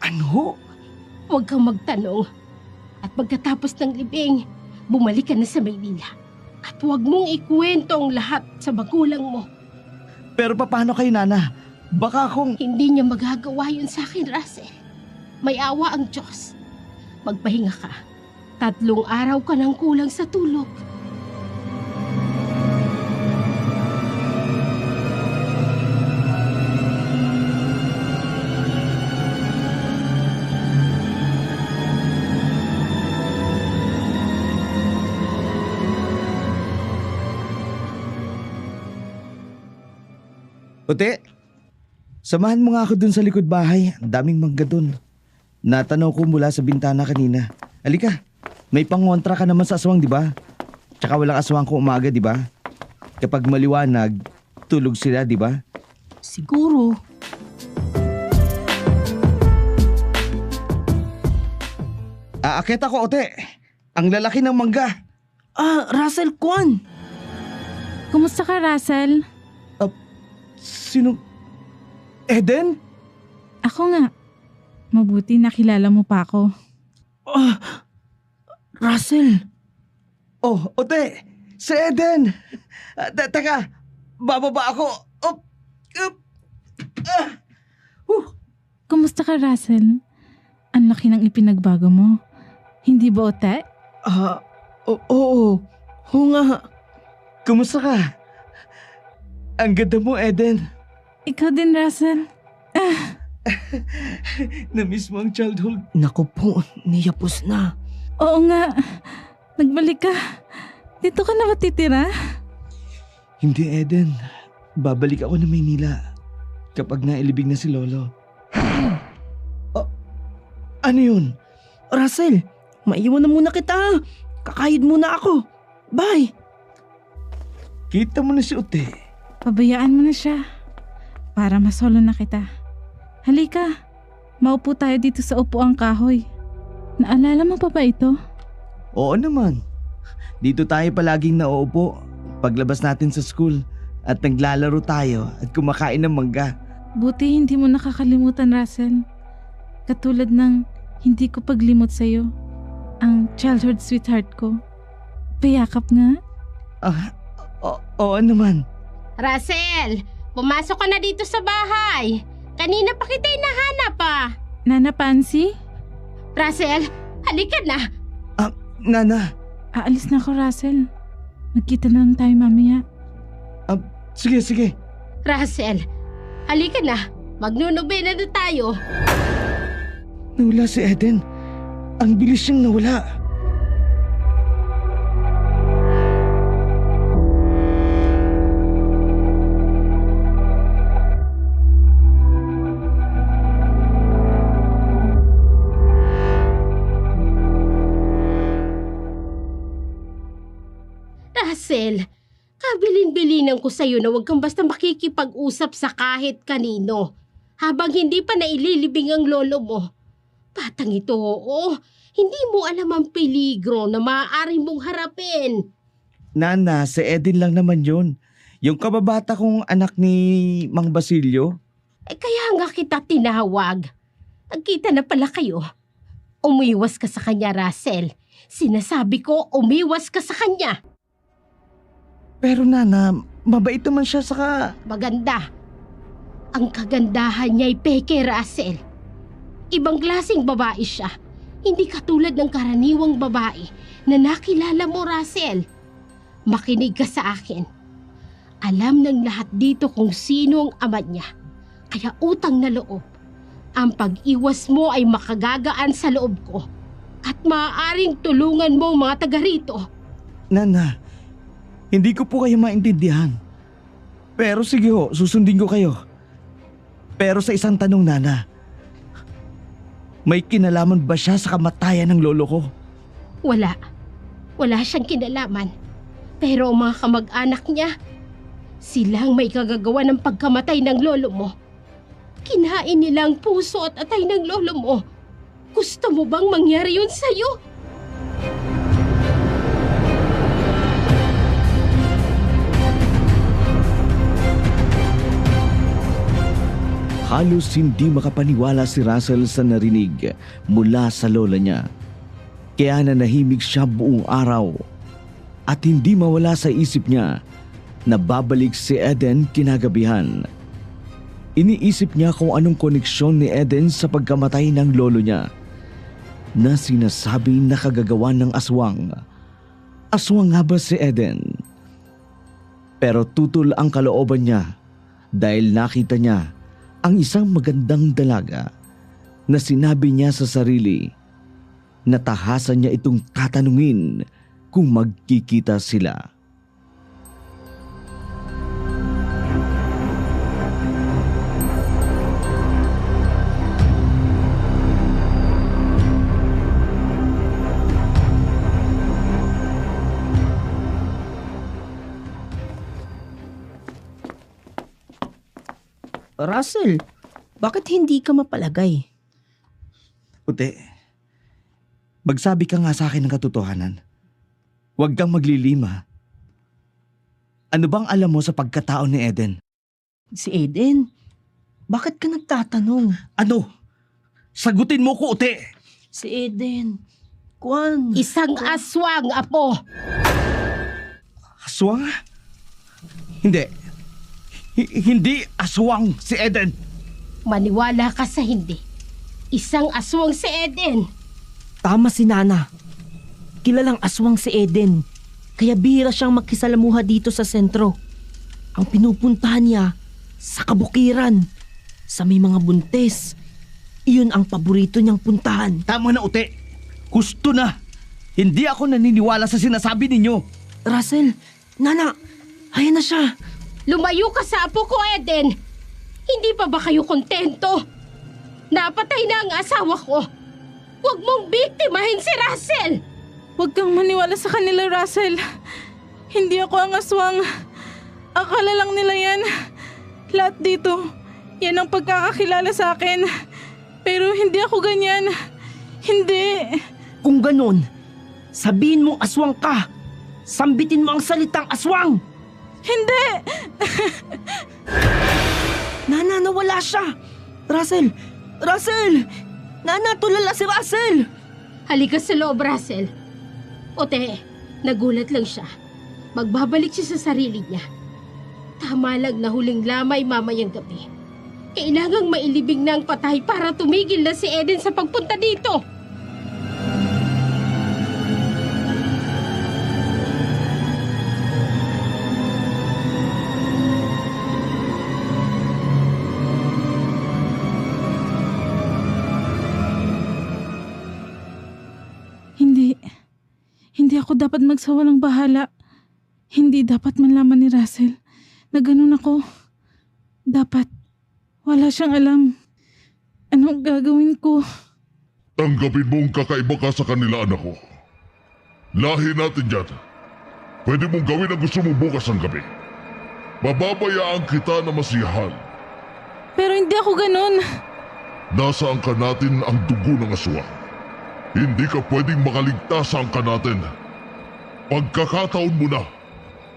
Ano? Huwag kang magtanong. At pagkatapos ng libing, bumalik ka na sa Maynila. At huwag mong ikwento ang lahat sa magulang mo. Pero paano kayo, Nana? Baka kung... Hindi niya magagawa yun sa akin, Russell. May awa ang Diyos. Magpahinga ka. 3 araw ka nang kulang sa tulog. Ute, samahan mo nga ako dun sa likod bahay. Ang daming mangga dun. Natanaw ko mula sa bintana kanina. Halika, may pangontra ka naman sa aswang, di ba? Tsaka walang aswang kung umaga, di ba? Kapag maliwanag, tulog sila, di ba? Siguro. Aakit ako, Ote. Ang lalaki ng mangga. Russell Kwan. Kumusta ka, Russell? Sino? Eden? Ako nga. Mabuti nakilala mo pa ako. Russell. Oh, Ote! Si Eden! Teka, bababa ako. Kumusta ka, Russell? Ang laki ng ipinagbago mo. Hindi ba, Ote? Oo. Oo nga. Kumusta ka? Ang ganda mo, Eden. Ikaw din, Russell. Na-miss mo ang childhood. Naku po, niyapos na. Oo nga. Nagbalik ka. Dito ka na matitira? Hindi, Eden. Babalik ako na Maynila kapag nailibing na si Lolo. Ano yun? Russell, maiwan na muna kita. Kakahid muna ako. Bye. Kita mo na si Ute. Pabayaan mo na siya. Para masolo na kita. Halika. Maupo tayo dito sa upuang kahoy. Naalala mo pa ba ito? Oo naman. Dito tayo palaging nauupo paglabas natin sa school at naglalaro tayo at kumakain ng mangga. Buti hindi mo nakakalimutan, Russell. Katulad ng hindi ko paglimot sa'yo. Ang childhood sweetheart ko. Payakap nga. Oo naman. Russell, pumasok ka na dito sa bahay. Kanina pa kita hinahanap Nana Pansy? Russell, halika na. Nana. Aalis na ako, Russell. Magkita na lang tayo mamaya. Sige. Russell, halika na. Magnunobena na tayo. Nawala si Eden. Ang bilis siyang nawala. Russell, kabilin-bilinan ko sa'yo na huwag kang basta makikipag-usap sa kahit kanino habang hindi pa naililibing ang lolo mo. Batang ito, oo. Hindi mo alam ang peligro na maaari mong harapin. Nana, si Eden lang naman yun. Yung kababata kong anak ni Mang Basilio. Kaya nga kita tinawag. Nagkita na pala kayo. Umiwas ka sa kanya, Russell. Sinasabi ko, umiwas ka sa kanya. Pero Nana, mabait naman siya saka... Maganda. Ang kagandahan niya'y peke, Russell. Ibang klaseng babae siya. Hindi katulad ng karaniwang babae na nakilala mo, Russell. Makinig ka sa akin. Alam ng lahat dito kung sino ang ama niya. Kaya utang na loob. Ang pag-iwas mo ay makagagaan sa loob ko. At maaaring tulungan mo ang mga taga rito. Nana, hindi ko po kayo maintindihan. Pero sige ho, susundin ko kayo. Pero sa isang tanong, Nana. May kinalaman ba siya sa kamatayan ng lolo ko? Wala. Wala siyang kinalaman. Pero ang mga kamag-anak niya, silang may kagagawa ng pagkamatay ng lolo mo. Kinain nila ang puso at atay ng lolo mo. Gusto mo bang mangyari yun sa'yo? Halos hindi makapaniwala si Russell sa narinig mula sa lola niya. Kaya nanahimik siya buong araw at hindi mawala sa isip niya na babalik si Eden kinagabihan. Iniisip niya kung anong koneksyon ni Eden sa pagkamatay ng lolo niya na sinasabi na kagagawa ng aswang. Aswang nga ba si Eden? Pero tutol ang kalooban niya dahil nakita niya ang isang magandang dalaga na sinabi niya sa sarili na tahasan niya itong tatanungin kung magkikita sila. Russell, bakit hindi ka mapalagay? Ute, magsabi ka nga sa akin ng katotohanan. Huwag kang maglilima. Ano bang alam mo sa pagkatao ni Eden? Si Eden? Bakit ka nagtatanong? Ano? Sagutin mo ko, Ute! Si Eden. Kwan. Isang aswang, Apo. Aswang? Hindi. Hindi aswang si Eden. Maniwala ka sa hindi. Isang aswang si Eden. Tama si Nana. Kilalang aswang si Eden. Kaya bihira siyang makisalamuha dito sa sentro. Ang pinupuntahan niya sa kabukiran, sa may mga buntes. Iyon ang paborito niyang puntahan. Tama na, Ute. Gusto na. Hindi ako naniniwala sa sinasabi ninyo. Russell, Nana, ayan na siya. Lumayo ka sa apo ko, Eden. Hindi pa ba kayo kontento? Napatay na ang asawa ko. Huwag mong biktimahin si Russell. Huwag kang maniwala sa kanila, Russell. Hindi ako ang aswang. Akala lang nila yan. Lahat dito, yan ang pagkakakilala sa akin. Pero hindi ako ganyan. Hindi. Kung ganon, sabihin mong aswang ka. Sambitin mo ang salitang aswang. Hindi! Nana, nawala siya. Russell! Russell! Nana, tulala si Russell! Halika sa loob, Russell. Ote, nagulat lang siya. Magbabalik siya sa sarili niya. Tama lang na huling lamay mamayang gabi. Kailangang mailibing na ang patay para tumigil na si Eden sa pagpunta dito. Hindi ako dapat magsawalang bahala. Hindi dapat manlaman ni Russell na ganun ako. Dapat wala siyang alam. Anong gagawin ko? Tanggapin mong kakaiba ka sa kanila, anak ko. Lahi natin dyan. Pwede mong gawin ang gusto mo bukas ng gabi. Bababayaan kita na masiyahan. Pero hindi ako ganun. Nasa angka natin ang dugo ng aswang. Hindi ka pwedeng makaligtas sa angka natin. Pagkakataon mo na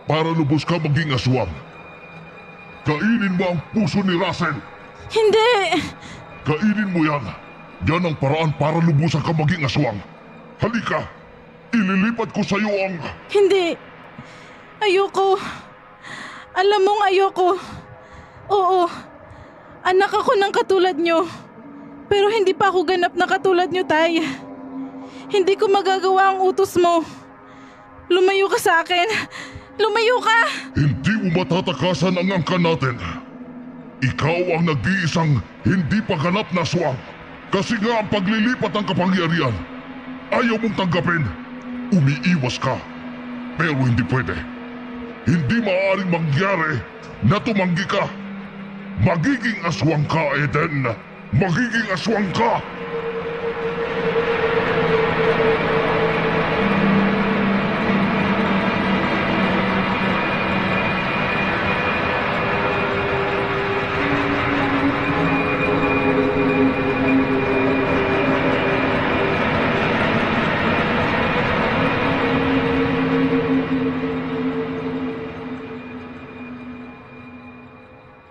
para lubos ka maging aswang. Kainin mo ang puso ni Russell. Hindi! Kainin mo yan. Yan ang paraan para lubusan ka maging aswang. Halika! Ililipat ko sa'yo ang... Hindi! Ayoko! Alam mong ayoko! Oo! Anak ako ng katulad nyo. Pero hindi pa ako ganap na katulad nyo, Tay. Hindi ko magagawa ang utos mo. Lumayo ka sa akin! Lumayo ka! Hindi mo matatakasan ang angka natin. Ikaw ang nag-iisang hindi pa ganap na aswang. Kasi nga ang paglilipat ng kapangyarihan. Ayaw mong tanggapin. Umiiwas ka. Pero hindi pwede. Hindi maaaring mangyari na tumanggi ka. Magiging aswang ka, Eden. Magiging aswang ka!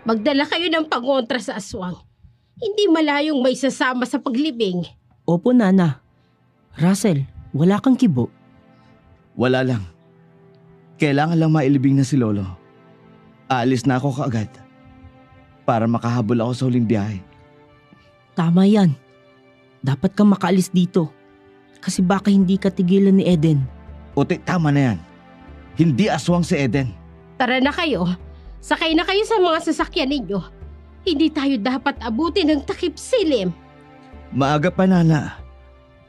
Magdala kayo ng pangontra sa aswang. Hindi malayong may sasama sa paglibing. Opo, Nana. Russell, wala kang kibo. Wala lang. Kailangan lang mailibing na si Lolo. Aalis na ako kaagad para makahabol ako sa huling biyahe. Tama yan. Dapat kang makaalis dito. Kasi baka hindi ka tigilan ni Eden. Uti, tama na yan. Hindi aswang si Eden. Tara na kayo. Sakay na kayo sa mga sasakyan ninyo. Hindi tayo dapat abutin ng takip silim. Maaga pa, Nana.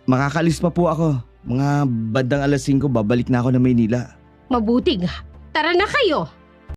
Makakalis pa po ako. Mga bandang 5:00 babalik na ako na Maynila. Mabuti nga. Tara na kayo.